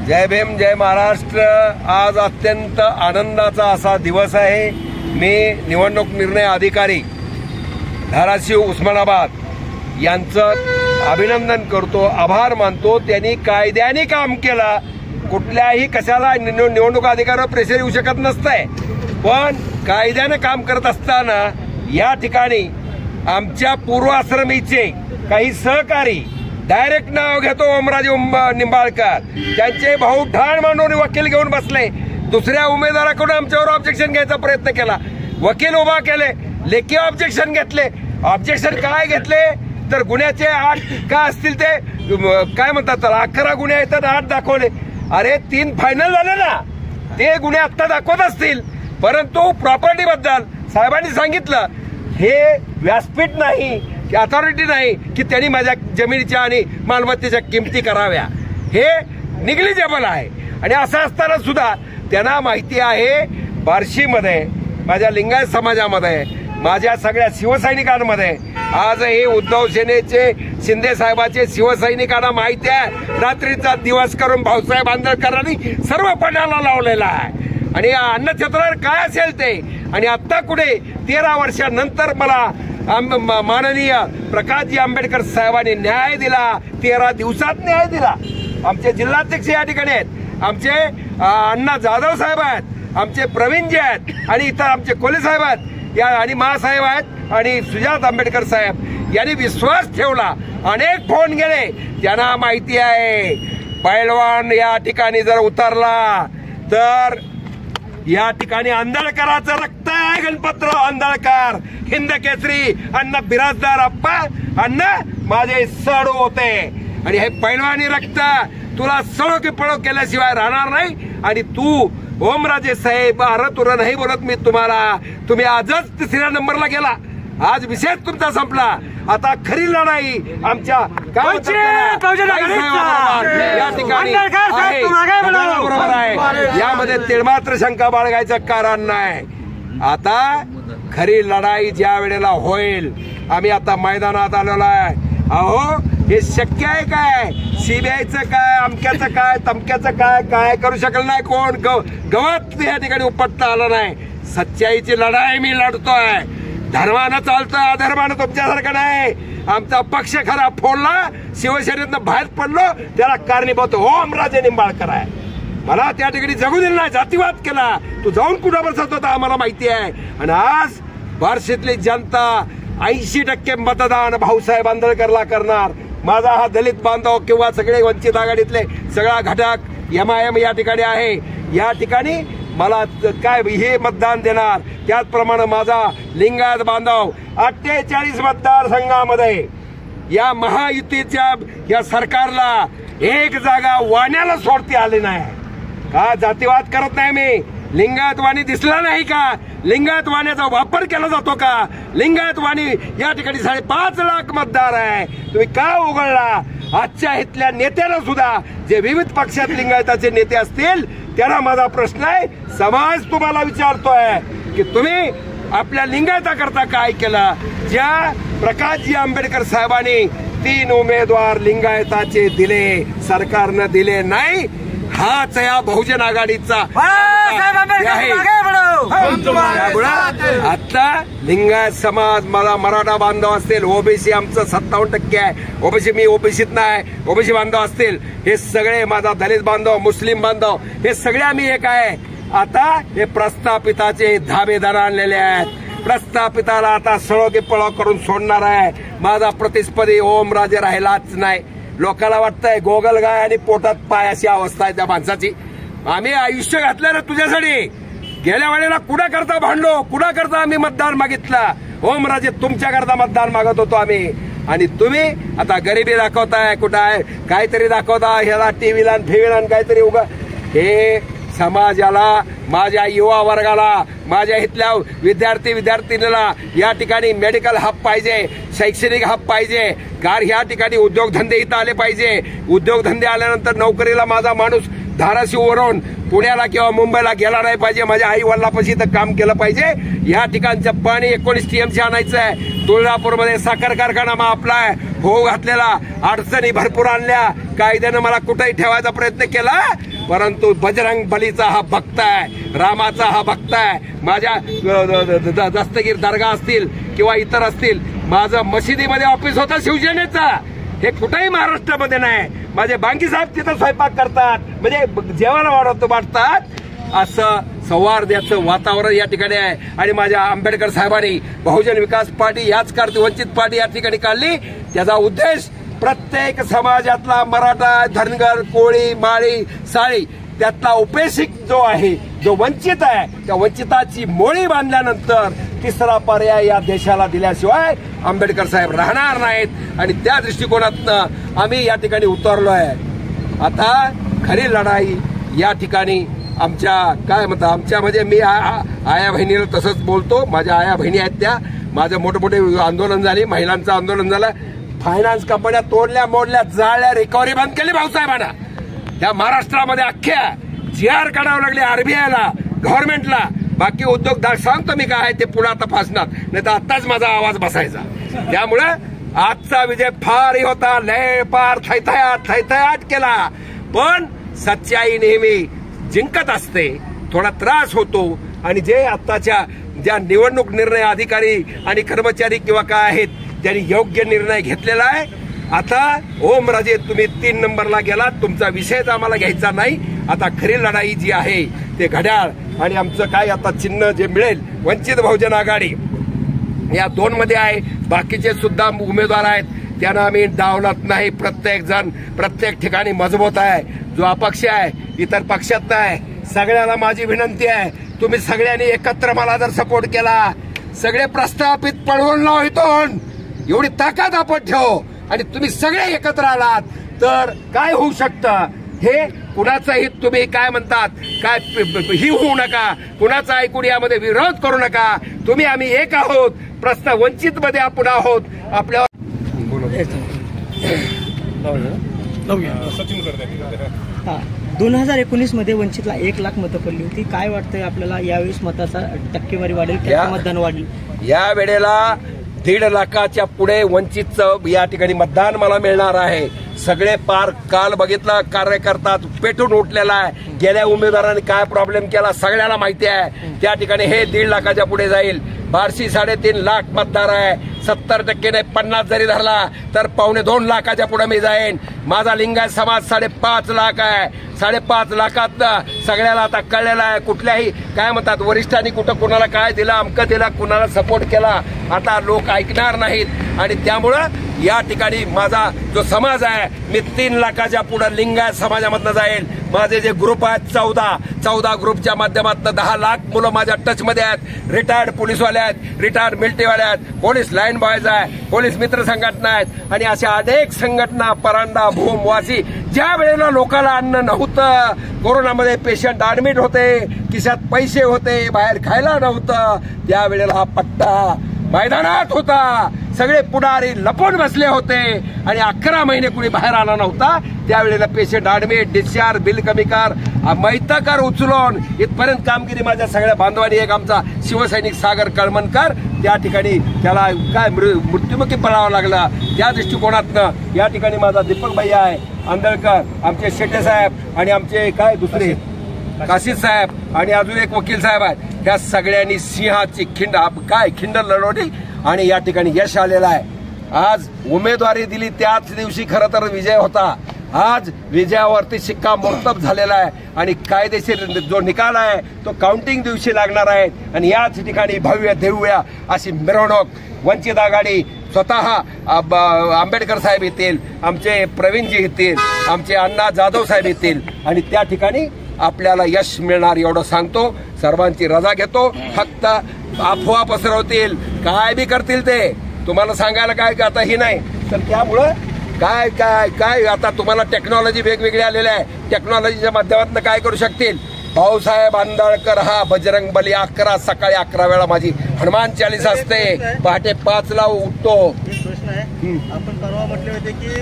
जय भीम, जय महाराष्ट्र। आज अत्यंत आनंदाचा असा दिवस आहे। मी निवडणूक निर्णय अधिकारी धाराशिव उस्मानाबाद यांचं अभिनंदन करतो, आभार मानतो। त्यांनी कायद्याने काम केलं। कुठल्याही कशाला निवडणूक अधिकाऱ्यावर प्रेशर येऊ शकत नसतंय, पण कायद्याने काम करत असताना या ठिकाणी आमच्या पूर्वाश्रमीचे काही सहकारी डायरेक्ट नाव घेतो ओमराजे निंबाळकर, त्यांचे भाऊ ठाण मांडून वकील घेऊन बसले। दुसऱ्या उमेदवाराकडून आमच्यावर ऑब्जेक्शन घ्यायचा प्रयत्न केला, वकील उभा केले, लेखी ऑब्जेक्शन घेतले। ऑब्जेक्शन काय घेतले तर गुन्ह्याचे 8 काय असतील ते काय म्हणतात त्याला 11 गुन्हे आहेत, 8 दाखवले। अरे 3 फायनल झाले ना, ते गुन्हे आता दाखवत असतील, परंतु प्रॉपर्टी बद्दल साहेबांनी सांगितलं हे व्यासपीठ नाही, अथॉरिटी नाही की त्यांनी माझ्या जमिनीच्या आणि मालमत्तेच्या किमती कराव्या, हे निग्लिजेबल आहे। आणि असं असताना सुद्धा त्यांना माहिती आहे बार्शीमध्ये, माझ्या लिंगायत समाजामध्ये, माझ्या सगळ्या शिवसैनिकांमध्ये आजही उद्धव सेनेचे शिंदे साहेबाचे शिवसैनिकांना माहिती आहे रात्रीचा दिवस करून भाऊसाहेब आंदळकरांनी सर्व पणाला लावलेला आहे। आणि अन्नछत्रावर काय असेल ते, आणि आता कुठे 13 वर्षानंतर मला माननीय प्रकाशजी आंबेडकर साहेबांनी न्याय दिला, 13 दिवसात न्याय दिला। आमचे जिल्हाध्यक्ष या ठिकाणी आहेत, आमचे अण्णा जाधव साहेब आहेत, आमचे प्रवीणजी आहेत, आणि इतर आमचे कोले साहेब आहेत, या आणि महासाहेब आहेत, आणि सुजात आंबेडकर साहेब यांनी विश्वास ठेवला। अनेक फोन गेले, त्यांना माहिती आहे पैलवान या ठिकाणी जर उतरला तर या ठिकाणी आंदळकरांचं रक्त आहे। गणपतराव आंदळकर हिंद केसरी अण्णा बिराजदार अप्पा अण्णा माझे सडू होते, आणि हे पैलवानी रक्त तुला सडो की पळो केल्याशिवाय राहणार नाही। आणि तू ओमराजे साहेब अरे तुला नाही बोलत मी तुम्हाला, तुम्ही आजच 3ऱ्या नंबरला गेला, आज विषय तुमचा संपला। आता खरी लढाई आमच्या या ठिकाणी बरोबर आहे, यामध्ये तिळमात्र शंका बाळगायचं कारण नाही। आता खरी लढाई ज्या वेळेला होईल, आम्ही आता मैदानात आलेलो आहे। अहो हे शक्य आहे काय? सीबीआयचं काय, अमक्याचं काय, तमक्याचं काय, काय करू शकलं नाही कोण, गवत या ठिकाणी उपटता आलं नाही। सच्चाईची लढाई मी लढतोय, धर्मानं चालतोय, अधर्मानं तुमच्यासारखं नाही। आमचा पक्ष खरा फोडला, शिवसेनेतनं बाहेर पडलो, त्याला कारणीभूत ओमराजे निंबाळकर आहे। मला त्या ठिकाणी जगू दिलं नाही, जातीवाद केला, तू जाऊन कुठं बसत होता आम्हाला माहिती आहे। आणि आज बार्शीतली जनता 80% मतदान भाऊसाहेब आंदळकरला करणार। माझा हा दलित बांधव किंवा सगळे वंचित आघाडीतले सगळा घटक MIM या ठिकाणी आहे, या ठिकाणी मला काय हे मतदान देणार। त्याचप्रमाणे माझा लिंगायत बांधव 48 मतदारसंघामध्ये या महायुतीच्या या सरकारला एक जागा वाण्याला सोडती आली नाही का? जातीवाद करत नाही मी, लिंगायत वाणी दिसला नाही का? लिंगायत वाण्याचा वापर केला जातो का? लिंगायत वाणी या ठिकाणी 5.5 लाख मतदार आहे, तुम्ही का उघडला? आजच्या इथल्या नेत्याला सुद्धा जे विविध पक्षात लिंगायताचे नेते असतील त्यांना माझा प्रश्न आहे, समाज तुम्हाला विचारतोय की तुम्ही आपल्या लिंगायताकरता काय केलं? ज्या प्रकाशजी आंबेडकर साहेबांनी 3 उमेदवार लिंगायताचे दिले, सरकारनं दिले नाही, हाच या बहुजन आघाडीचा आता लिंगायत समाज, मला मराठा बांधव असतील, ओबीसी आमचं 57% आहे, ओबीसी मी ओबीसीत नाही, ओबीसी बांधव असतील, हे सगळे माझा दलित बांधव, मुस्लिम बांधव, हे सगळे आम्ही एक आहे। आता हे प्रस्थापिताचे धाबेदार आणलेले आहेत, प्रस्थापिताला आता सळो की पळो करून सोडणार आहे। माझा प्रतिस्पर्धी ओमराजे राहिलाच नाही। लोकांना वाटतंय गोगल गाय आणि पोटात पाय अशी अवस्था आहे त्या माणसाची। आम्ही आयुष्य घातलं रे तुझ्यासाठी, गेल्या वेळेला कुणा करता भांडलो, कुणा करता आम्ही मतदान मागितला? ओमराजे तुमच्या करता मतदान मागत होतो आम्ही, आणि तुम्ही आता गरिबी दाखवताय, कुठं आहे काहीतरी दाखवता, ह्याला टीव्हीला फेवीला काहीतरी उगा। हे समाजाला, माझ्या युवा वर्गाला, माझ्या इथल्या विद्यार्थीनीला या ठिकाणी मेडिकल हब पाहिजे, शैक्षणिक हब पाहिजे, ह्या ठिकाणी उद्योगधंदे इथं आले पाहिजे। उद्योगधंदे आल्यानंतर नोकरीला माझा माणूस धाराशिववरून पुण्याला किंवा मुंबईला गेला नाही पाहिजे, माझ्या आई वडिलांपाशी इथं काम केलं पाहिजे। या ठिकाणचं पाणी 19 TMC आणायचं आहे। तुळजापूरमध्ये साखर कारखाना आपला आहे, हो घातलेला, अडचणी भरपूर आणल्या, कायद्यानं मला कुठेही ठेवायचा प्रयत्न केला, परंतु बजरंग बलीचा हा भक्त आहे, रामाचा हा भक्त आहे. माझ्या दस्तगीर दर्गा असतील किंवा इतर असतील, माझं मशिदीमध्ये ऑफिस होतं शिवसेनेचा. हे कुठेही महाराष्ट्रामध्ये नाही. माझे बांगी साहेब तिथं स्वयंपाक करतात, म्हणजे जेवण वाढतात. असं सौहार्दाचं वातावरण या ठिकाणी आहे. आणि माझ्या आंबेडकर साहेबांनी बहुजन विकास पार्टी याच करते, वंचित पार्टी या ठिकाणी काढली. त्याचा उद्देश प्रत्येक समाजातला मराठा, धनगर, कोळी, माळी, साळी त्यातला उपेक्षित जो आहे, जो वंचित आहे, त्या वंचिताची मोळी बांधल्यानंतर तिसरा पर्याय या देशाला दिल्याशिवाय आंबेडकर साहेब राहणार नाहीत. आणि त्या दृष्टिकोनातनं आम्ही या ठिकाणी उतरलो आहे. आता खरी लढाई या ठिकाणी आमच्या काय म्हणतात, आमच्या म्हणजे मी आया बहिणीला तसंच बोलतो. माझ्या आया बहिणी आहेत त्या. माझं मोठे आंदोलन झाली, महिलांचं आंदोलन झालं, फायनान्स कंपन्या तोडल्या, मोडल्या, जाळल्या, रिकव्हरी बंद केली भाऊसाहेबांना. त्या महाराष्ट्रामध्ये अख्ख्या GR काढावं लागले आरबीआयला, गव्हर्नमेंटला. बाकी उद्योगदार सांगतो मी काय आहे ते पुढे तपासणार, नाही तर आत्ताच माझा आवाज बसायचा. त्यामुळं आजचा विजय फारही होता, लय पार थैथयाट केला. पण सच्चाई नेहमी जिंकत असते. थोडा त्रास होतो. आणि जे आत्ताच्या ज्या निवडणूक निर्णय अधिकारी आणि कर्मचारी किंवा काय आहेत त्यांनी योग्य निर्णय घेतलेला आहे. आता ओमराजे तुम्ही 3 नंबरला गेला, तुमचा विषयच आम्हाला घ्यायचा नाही. आता खरी लढाई जी आहे ते घड्याळ आणि आमचं काय आता चिन्ह जे मिळेल वंचित बहुजन आघाडी या 2 मध्ये आहे. बाकीचे सुद्धा उमेदवार आहेत, त्यांना आम्ही डावलत नाही. प्रत्येक जण प्रत्येक ठिकाणी मजबूत आहे. जो अपक्ष आहे, इतर पक्षात आहे, सगळ्याला माझी विनंती आहे, तुम्ही सगळ्यांनी एकत्र मला जर सपोर्ट केला, सगळे प्रस्थापित पळवून लाव इथून, एवढी ताकद आपण ठेव आणि तुम्ही सगळे एकत्र आलात तर काय होऊ शकतं. हे कुणाचाही तुम्ही काय म्हणतात काय ही होऊ नका, कुणाचा ऐकून यामध्ये विरोध करू नका. तुम्ही आम्ही एक आहोत, प्रश्न वंचित मध्ये आपण आहोत. आपल्या सचिन 2019 मध्ये वंचितला 1 लाख मतं पडली होती. काय वाटतंय आपल्याला यावेळेस मताचा टक्केवारी वाढेल की मतदान वाढेल? या वेळेला 1.5 लाखाच्या पुढे वंचितचं या ठिकाणी मतदान मला मिळणार आहे. सगळे पार काल बघितलं, कार्यकर्ता पेटून उठलेला आहे. गेल्या उमेदवारांनी काय प्रॉब्लेम केला सगळ्याला माहिती आहे. त्या ठिकाणी हे 1.5 लाखाच्या पुढे जाईल. बार्शी 3.5 लाख मतदार आहे. 70% नाही 50 जरी धरला तर 2.25 लाखाच्या पुढे मी जाईन. माझा लिंगायत समाज 5.5 लाख आहे. 5.5 लाखात सगळ्याला आता कळलेला आहे. कुठल्याही काय म्हणतात वरिष्ठांनी कुठं कुणाला काय दिलं, अमकं दिला, कुणाला सपोर्ट केला, आता लोक ऐकणार नाहीत. आणि त्यामुळं या ठिकाणी माझा जो समाज आहे मी 3 लाखाच्या पुढे लिंगायत समाजामधनं जाईल. माझे जे ग्रुप आहेत 14 ग्रुपच्या माध्यमातून 10 लाख मुलं माझ्या टचमध्ये आहेत. रिटायर्ड पोलीसवाले आहेत, रिटायर्ड मिलिटरीवाले आहेत, पोलीस लाईन बॉयज आहे, पोलीस मित्र संघटना आहेत आणि अशा अनेक संघटना, परांडा, भूम, वासी. ज्या वेळेला लोकांना अन्न नव्हतं, कोरोनामध्ये पेशंट ऍडमिट होते, खिशात पैसे होते, बाहेर खायला नव्हतं, त्यावेळेला हा पट्टा मैदानात होता. सगळे पुढारी लपून बसले होते आणि 11 महिने कुणी बाहेर आला नव्हता. त्यावेळेला पेशंट ऍडमिट, डिस्चार्ज, बिल कमी कर, मैतकर उचलून इथपर्यंत कामगिरी माझ्या सगळ्या बांधवांनी. एक आमचा शिवसैनिक सागर कळमनकर त्या ठिकाणी त्याला काय मृत्युमुखी पडावं लागला. त्या दृष्टिकोनातनं या ठिकाणी माझा दीपक भैया आहे, आंदळकर, आमचे शेट्टे साहेब आणि आमचे काय दुसरे काशीद साहेब आणि अजून एक वकील साहेब आहेत. त्या सगळ्यांनी सिंहाची खिंड लढवली आणि या ठिकाणी यश आलेलं आहे. आज उमेदवारी दिली त्याच दिवशी खरं तर विजय होता. आज विजयावरती शिक्कामोर्तब झालेला आहे आणि कायदेशीर जो निकाल आहे तो काउंटिंग दिवशी लागणार आहे. आणि याच ठिकाणी भव्य दिव्य अशी मिरवणूक वंचित आघाडी स्वतः आंबेडकर साहेब येतील, आमचे प्रवीणजी येतील, आमचे अण्णा जाधव साहेब येतील आणि त्या ठिकाणी आपल्याला यश मिळणार एवढं सांगतो. सर्वांची रजा घेतो. फक्त अफवा पसरवतील, काय बी करतील ते तुम्हाला सांगायला काय आता ही नाही. तर त्यामुळं काय काय काय आता तुम्हाला टेक्नॉलॉजी वेगवेगळी आलेल्या आहे. टेक्नॉलॉजीच्या माध्यमातून काय करू शकतील. भाऊसाहेब आंदळकर हा बजरंग बली 11 सकाळी 11 वेळा माझी हनुमान चालीस असते. पहाटे 5 ला उठतो. प्रश्न आहे, आपण परवा म्हटले होते की